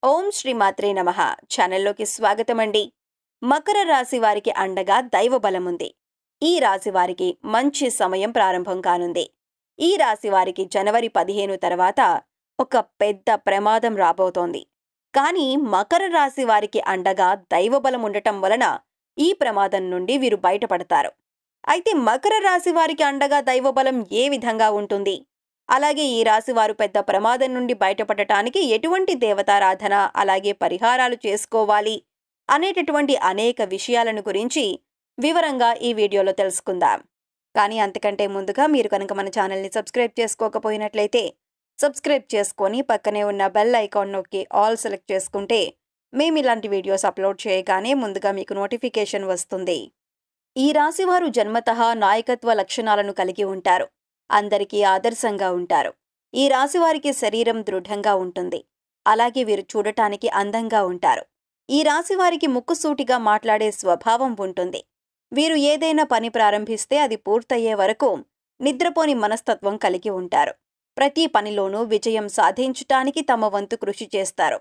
ఓం శ్రీ మాత్రే నమః ఛానల్లోకి స్వాగతమండి. మకర రాశి వారికి అండగా దైవ బలముంది. ఈ రాశి వారికి మంచి సమయం ప్రారంభం కానుంది. ఈ రాశి వారికి జనవరి 15 తర్వాత ఒక పెద్ద ప్రమాదం రాబోతోంది. కానీ మకర రాశి వారికి అండగా దైవ బలం ఉండటం వలన ఈ ప్రమాదం నుండి వీరు బయటపడతారు. అయితే మకర రాశి వారికి అండగా దైవ బలం ఏ విధంగా ఉంటుంది? అలాగే ఈ రాశి వారు పెద్ద ప్రమాదం నుండి బయటపడటానికి ఎటువంటి దేవతారాధన అలాగే పరిహారాలు చేసుకోవాలి అనేటటువంటి అనేక విషయాలను గురించి వివరంగా ఈ వీడియోలో తెలుసుకుందాం. కానీ అంతకంటే ముందుగా మీరు కనుక మన ఛానల్ని సబ్స్క్రైబ్ చేసుకోకపోయినట్లయితే సబ్స్క్రైబ్ చేసుకొని పక్కనే ఉన్న బెల్ ఐకాన్ నొక్కి ఆల్ సెలెక్ట్ చేసుకుంటే మేము ఇలాంటి వీడియోస్ అప్లోడ్ చేయగానే ముందుగా మీకు నోటిఫికేషన్ వస్తుంది. ఈ రాశివారు జన్మతః నాయకత్వ లక్షణాలను కలిగి ఉంటారు. అందరికీ ఆదర్శంగా ఉంటారు. ఈ రాశివారికి శరీరం దృఢంగా ఉంటుంది. అలాగే వీరు చూడటానికి అందంగా ఉంటారు. ఈ రాశివారికి ముక్కుసూటిగా మాట్లాడే స్వభావం ఉంటుంది. వీరు ఏదైనా పని ప్రారంభిస్తే అది పూర్తయ్యే వరకు నిద్రపోని మనస్తత్వం కలిగి ఉంటారు. ప్రతి పనిలోనూ విజయం సాధించటానికి తమ వంతు కృషి చేస్తారు.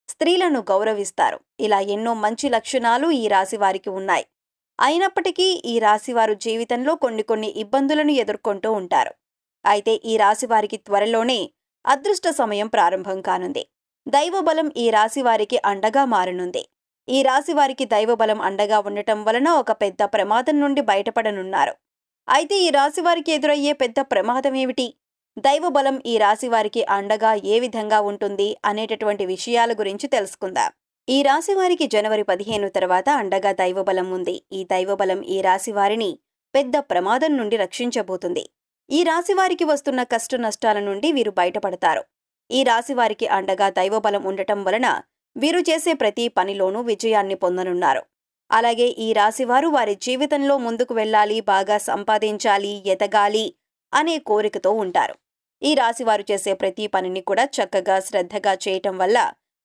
స్త్రీలను గౌరవిస్తారు. ఇలా ఎన్నో మంచి లక్షణాలు ఈ రాశివారికి ఉన్నాయి. అయినప్పటికీ ఈ రాశివారు జీవితంలో కొన్ని ఇబ్బందులను ఎదుర్కొంటూ ఉంటారు. అయితే ఈ రాశివారికి త్వరలోనే అదృష్ట సమయం ప్రారంభం కానుంది. దైవబలం ఈ రాశివారికి అండగా మారనుంది. ఈ రాశివారికి దైవబలం అండగా ఉండటం వలన ఒక పెద్ద ప్రమాదం నుండి బయటపడనున్నారు. అయితే ఈ రాశివారికి ఎదురయ్యే పెద్ద ప్రమాదం ఏమిటి? దైవబలం ఈ రాశివారికి అండగా ఏ విధంగా ఉంటుంది అనేటటువంటి విషయాల గురించి తెలుసుకుందాం. ఈ రాశివారికి జనవరి 15 తర్వాత అండగా దైవబలం ఉంది. ఈ దైవబలం ఈ రాశివారిని పెద్ద ప్రమాదం నుండి రక్షించబోతుంది. ఈ రాశివారికి వస్తున్న కష్ట నష్టాల నుండి వీరు బయటపడతారు. ఈ రాశివారికి అండగా దైవబలం ఉండటం వలన వీరు చేసే ప్రతి పనిలోనూ విజయాన్ని పొందనున్నారు. అలాగే ఈ రాశివారు వారి జీవితంలో ముందుకు వెళ్ళాలి, బాగా సంపాదించాలి, ఎదగాలి అనే కోరికతో ఉంటారు. ఈ రాశివారు చేసే ప్రతి పనిని కూడా చక్కగా శ్రద్ధగా చేయటం వల్ల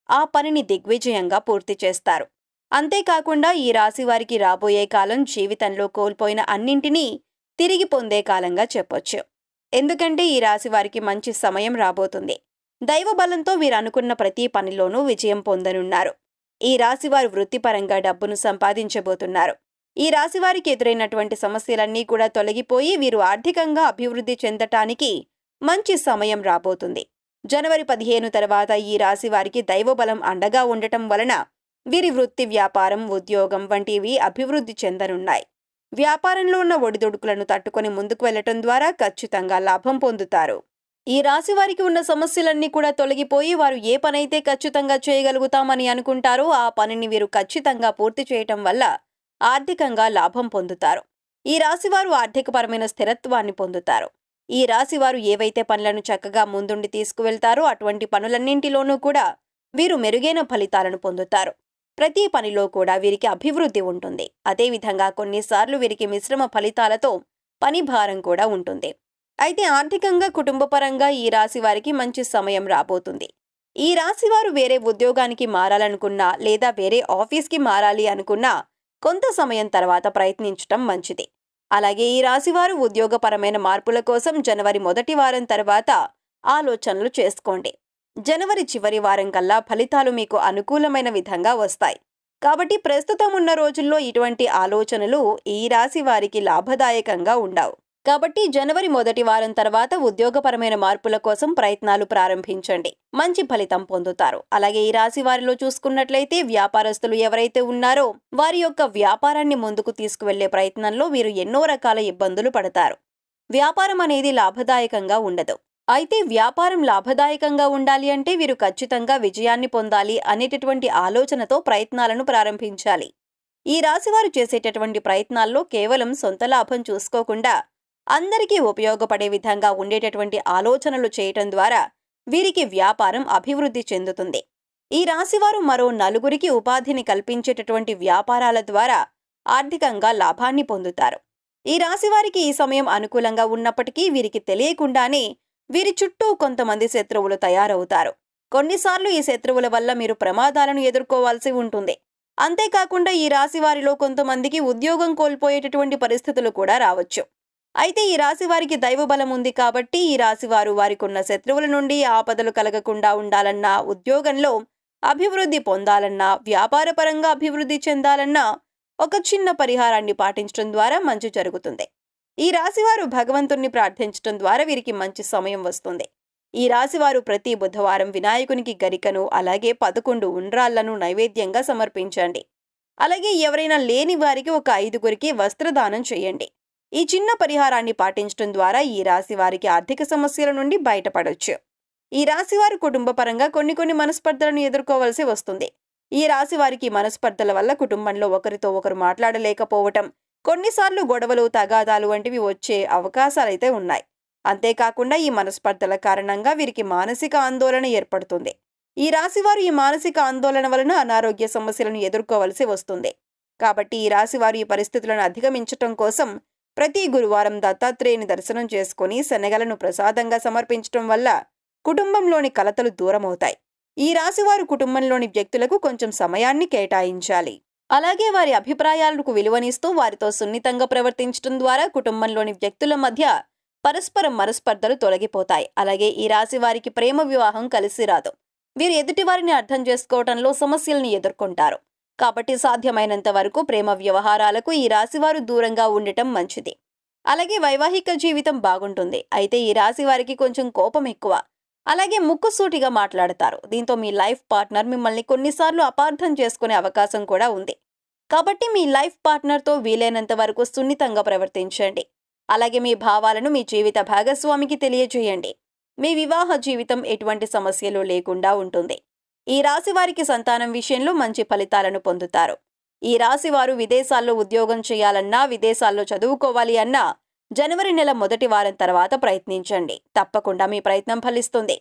ఆ పనిని దిగ్విజయంగా పూర్తి చేస్తారు. అంతేకాకుండా ఈ రాశివారికి రాబోయే కాలం జీవితంలో కోల్పోయిన అన్నింటినీ తిరిగి పొందే కాలంగా చెప్పొచ్చు. ఎందుకంటే ఈ రాశివారికి మంచి సమయం రాబోతుంది. దైవబలంతో వీరు అనుకున్న ప్రతి పనిలోనూ విజయం పొందనున్నారు. ఈ రాశివారు వృత్తిపరంగా డబ్బును సంపాదించబోతున్నారు. ఈ రాశివారికి ఎదురైనటువంటి సమస్యలన్నీ కూడా తొలగిపోయి వీరు ఆర్థికంగా అభివృద్ధి చెందటానికి మంచి సమయం రాబోతుంది. జనవరి 15 తర్వాత ఈ రాశివారికి దైవబలం అండగా ఉండటం వలన వీరి వృత్తి, వ్యాపారం, ఉద్యోగం వంటివి అభివృద్ధి చెందనున్నాయి. వ్యాపారంలో ఉన్న ఒడిదుడుకులను తట్టుకొని ముందుకు వెళ్లటం ద్వారా ఖచ్చితంగా లాభం పొందుతారు. ఈ రాశివారికి ఉన్న సమస్యలన్నీ కూడా తొలగిపోయి వారు ఏ పనైతే ఖచ్చితంగా చేయగలుగుతామని అనుకుంటారో ఆ పనిని వీరు ఖచ్చితంగా పూర్తి చేయటం వల్ల ఆర్థికంగా లాభం పొందుతారు. ఈ రాశివారు ఆర్థికపరమైన స్థిరత్వాన్ని పొందుతారు. ఈ రాశివారు ఏవైతే పనులను చక్కగా ముందుండి తీసుకువెళ్తారో అటువంటి పనులన్నింటిలోనూ కూడా వీరు మెరుగైన ఫలితాలను పొందుతారు. ప్రతి పనిలో కూడా వీరికి అభివృద్ధి ఉంటుంది. అదేవిధంగా కొన్నిసార్లు వీరికి మిశ్రమ ఫలితాలతో పని భారం కూడా ఉంటుంది. అయితే ఆర్థికంగా, కుటుంబపరంగా ఈ రాశివారికి మంచి సమయం రాబోతుంది. ఈ రాశివారు వేరే ఉద్యోగానికి మారాలనుకున్నా లేదా వేరే ఆఫీస్కి మారాలి అనుకున్నా కొంత సమయం తర్వాత ప్రయత్నించటం మంచిది. అలాగే ఈ రాశివారు ఉద్యోగపరమైన మార్పుల కోసం జనవరి మొదటి వారం తర్వాత ఆలోచనలు చేసుకోండి. జనవరి చివరి వారం కల్లా ఫలితాలు మీకు అనుకూలమైన విధంగా వస్తాయి. కాబట్టి ప్రస్తుతం ఉన్న రోజుల్లో ఇటువంటి ఆలోచనలు ఈ రాశి వారికి లాభదాయకంగా ఉండవు. కాబట్టి జనవరి మొదటి వారం తర్వాత ఉద్యోగపరమైన మార్పుల కోసం ప్రయత్నాలు ప్రారంభించండి. మంచి ఫలితం పొందుతారు. అలాగే ఈ రాశి వారిలో చూసుకున్నట్లయితే వ్యాపారస్తులు ఎవరైతే ఉన్నారో వారి యొక్క వ్యాపారాన్ని ముందుకు తీసుకువెళ్లే ప్రయత్నంలో వీరు ఎన్నో రకాల ఇబ్బందులు పడతారు. వ్యాపారం అనేది లాభదాయకంగా ఉండదు. అయితే వ్యాపారం లాభదాయకంగా ఉండాలి అంటే వీరు ఖచ్చితంగా విజయాన్ని పొందాలి అనేటటువంటి ఆలోచనతో ప్రయత్నాలను ప్రారంభించాలి. ఈ రాశివారు చేసేటటువంటి ప్రయత్నాల్లో కేవలం సొంత లాభం చూసుకోకుండా అందరికీ ఉపయోగపడే విధంగా ఉండేటటువంటి ఆలోచనలు చేయటం ద్వారా వీరికి వ్యాపారం అభివృద్ధి చెందుతుంది. ఈ రాశివారు మరో నలుగురికి ఉపాధిని కల్పించేటటువంటి వ్యాపారాల ద్వారా ఆర్థికంగా లాభాన్ని పొందుతారు. ఈ రాశివారికి ఈ సమయం అనుకూలంగా ఉన్నప్పటికీ వీరికి తెలియకుండానే వీరి చుట్టూ కొంతమంది శత్రువులు తయారవుతారు. కొన్నిసార్లు ఈ శత్రువుల వల్ల మీరు ప్రమాదాలను ఎదుర్కోవాల్సి ఉంటుంది. అంతేకాకుండా ఈ రాశివారిలో కొంతమందికి ఉద్యోగం కోల్పోయేటటువంటి పరిస్థితులు కూడా రావచ్చు. అయితే ఈ రాశివారికి దైవబలం ఉంది కాబట్టి ఈ రాశివారు వారికున్న శత్రువుల నుండి ఆపదలు కలగకుండా ఉండాలన్నా, ఉద్యోగంలో అభివృద్ధి పొందాలన్నా, వ్యాపారపరంగా అభివృద్ధి చెందాలన్నా ఒక చిన్న పరిహారాన్ని పాటించడం ద్వారా మంచి జరుగుతుంది. ఈ రాశివారు భగవంతుణ్ణి ప్రార్థించడం ద్వారా వీరికి మంచి సమయం వస్తుంది. ఈ రాశివారు ప్రతి బుధవారం వినాయకునికి గరికను అలాగే 11 ఉండ్రాళ్లను నైవేద్యంగా సమర్పించండి. అలాగే ఎవరైనా లేని వారికి ఒక 5గురికి వస్త్రదానం చేయండి. ఈ చిన్న పరిహారాన్ని పాటించడం ద్వారా ఈ రాశి వారికి ఆర్థిక సమస్యల నుండి బయటపడొచ్చు. ఈ రాశివారు కుటుంబపరంగా కొన్ని మనస్పర్ధలను ఎదుర్కోవలసి వస్తుంది. ఈ రాశి వారికి మనస్పర్ధల వల్ల కుటుంబంలో ఒకరితో ఒకరు మాట్లాడలేకపోవటం, కొన్నిసార్లు గొడవలు, తగాదాలు వంటివి వచ్చే అవకాశాలైతే ఉన్నాయి. అంతేకాకుండా ఈ మనస్పర్ధల కారణంగా వీరికి మానసిక ఆందోళన ఏర్పడుతుంది. ఈ రాశివారు ఈ మానసిక ఆందోళన వలన అనారోగ్య సమస్యలను ఎదుర్కోవలసి వస్తుంది. కాబట్టి ఈ రాశివారు ఈ పరిస్థితులను అధిగమించటం కోసం ప్రతి గురువారం దత్తాత్రేయుని దర్శనం చేసుకుని శనగలను ప్రసాదంగా సమర్పించటం వల్ల కుటుంబంలోని కలతలు దూరమవుతాయి. ఈ రాశివారు కుటుంబంలోని వ్యక్తులకు కొంచెం సమయాన్ని కేటాయించాలి. అలాగే వారి అభిప్రాయాలకు విలువనిస్తూ వారితో సున్నితంగా ప్రవర్తించడం ద్వారా కుటుంబంలోని వ్యక్తుల మధ్య పరస్పర మనస్పర్ధలు తొలగిపోతాయి. అలాగే ఈ రాశి వారికి ప్రేమ వివాహం కలిసి రాదు. వీరు ఎదుటివారిని అర్థం చేసుకోవటంలో సమస్యలను ఎదుర్కొంటారు. కాబట్టి సాధ్యమైనంత వరకు ప్రేమ వ్యవహారాలకు ఈ రాశివారు దూరంగా ఉండటం మంచిది. అలాగే వైవాహిక జీవితం బాగుంటుంది. అయితే ఈ రాశి వారికి కొంచెం కోపం ఎక్కువ. అలాగే ముక్కుసూటిగా మాట్లాడతారు. దీంతో మీ లైఫ్ పార్ట్నర్ మిమ్మల్ని కొన్నిసార్లు అపార్థం చేసుకునే అవకాశం కూడా ఉంది. కాబట్టి మీ లైఫ్ పార్ట్నర్తో వీలైనంత వరకు సున్నితంగా ప్రవర్తించండి. అలాగే మీ భావాలను మీ జీవిత భాగస్వామికి తెలియజేయండి. మీ వివాహ జీవితం ఎటువంటి సమస్యలు లేకుండా ఉంటుంది. ఈ రాశి వారికి సంతానం విషయంలో మంచి ఫలితాలను పొందుతారు. ఈ రాశి వారు విదేశాల్లో ఉద్యోగం చేయాలన్నా, విదేశాల్లో చదువుకోవాలి అన్నా జనవరి నెల మొదటి వారం తర్వాత ప్రయత్నించండి. తప్పకుండా మీ ప్రయత్నం ఫలిస్తుంది.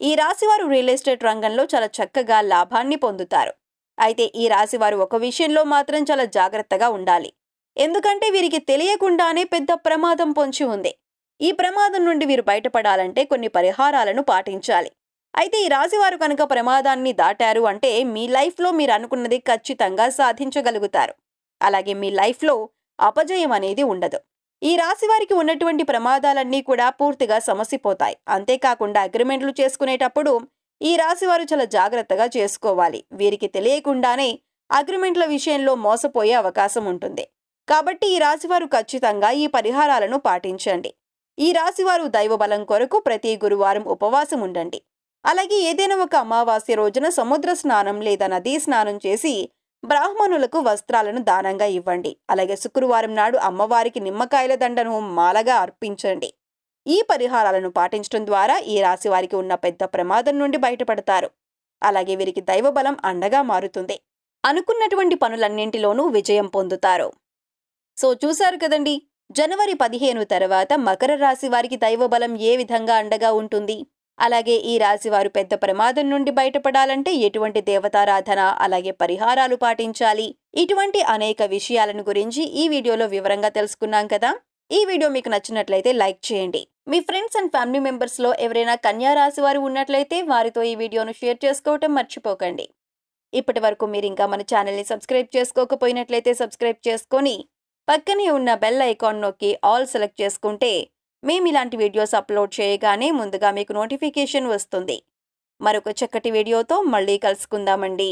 ఈ రాశివారు రియల్ ఎస్టేట్ రంగంలో చాలా చక్కగా లాభాన్ని పొందుతారు. అయితే ఈ రాశివారు ఒక విషయంలో మాత్రం చాలా జాగ్రత్తగా ఉండాలి. ఎందుకంటే వీరికి తెలియకుండానే పెద్ద ప్రమాదం పొంచి ఉంది. ఈ ప్రమాదం నుండి వీరు బయటపడాలంటే కొన్ని పరిహారాలను పాటించాలి. అయితే ఈ రాశివారు కనుక ప్రమాదాన్ని దాటారు అంటే మీ లైఫ్లో మీరు అనుకున్నది ఖచ్చితంగా సాధించగలుగుతారు. అలాగే మీ లైఫ్లో అపజయం అనేది ఉండదు. ఈ రాశి వారికి ఉన్నటువంటి ప్రమాదాలన్నీ కూడా పూర్తిగా సమసిపోతాయి. అంతేకాకుండా అగ్రిమెంట్లు చేసుకునేటప్పుడు ఈ రాశి వారు చాలా జాగ్రత్తగా చేసుకోవాలి. వీరికి తెలియకుండానే అగ్రిమెంట్ల విషయంలో మోసపోయే అవకాశం ఉంటుంది. కాబట్టి ఈ రాశివారు ఖచ్చితంగా ఈ పరిహారాలను పాటించండి. ఈ రాశివారు దైవబలం కొరకు ప్రతి గురువారం ఉపవాసం ఉండండి. అలాగే ఏదైనా ఒక అమావాస్య రోజున సముద్ర స్నానం లేదా నదీ స్నానం చేసి బ్రాహ్మణులకు వస్త్రాలను దానంగా ఇవ్వండి. అలాగే శుక్రవారం నాడు అమ్మవారికి నిమ్మకాయల దండను మాలగా అర్పించండి. ఈ పరిహారాలను పాటించడం ద్వారా ఈ రాశి వారికి ఉన్న పెద్ద ప్రమాదం నుండి బయటపడతారు. అలాగే వీరికి దైవబలం అండగా మారుతుంది. అనుకున్నటువంటి పనులన్నింటిలోనూ విజయం పొందుతారు. సో చూశారు కదండి, జనవరి 15 తర్వాత మకర రాశి వారికి దైవబలం ఏ విధంగా అండగా ఉంటుంది. అలాగే ఈ రాశి వారు పెద్ద ప్రమాదం నుండి బయటపడాలంటే ఎటువంటి దేవతారాధన అలాగే పరిహారాలు పాటించాలి, ఇటువంటి అనేక విషయాలను గురించి ఈ వీడియోలో వివరంగా తెలుసుకున్నాం కదా. ఈ వీడియో మీకు నచ్చినట్లయితే లైక్ చేయండి. మీ ఫ్రెండ్స్ అండ్ ఫ్యామిలీ మెంబర్స్ లో ఎవరైనా కన్యా రాశి వారు ఉన్నట్లయితే వారితో ఈ వీడియోను షేర్ చేసుకోవటం మర్చిపోకండి. ఇప్పటి వరకు మీరు ఇంకా మన ఛానల్ని సబ్స్క్రైబ్ చేసుకోకపోయినట్లయితే సబ్స్క్రైబ్ చేసుకొని పక్కనే ఉన్న బెల్ ఐకాన్ నొక్కి ఆల్ సెలెక్ట్ చేసుకుంటే మేము ఇలాంటి వీడియోస్ అప్లోడ్ చేయగానే ముందుగా మీకు నోటిఫికేషన్ వస్తుంది. మరొక చక్కటి వీడియోతో మళ్ళీ కలుసుకుందామండి.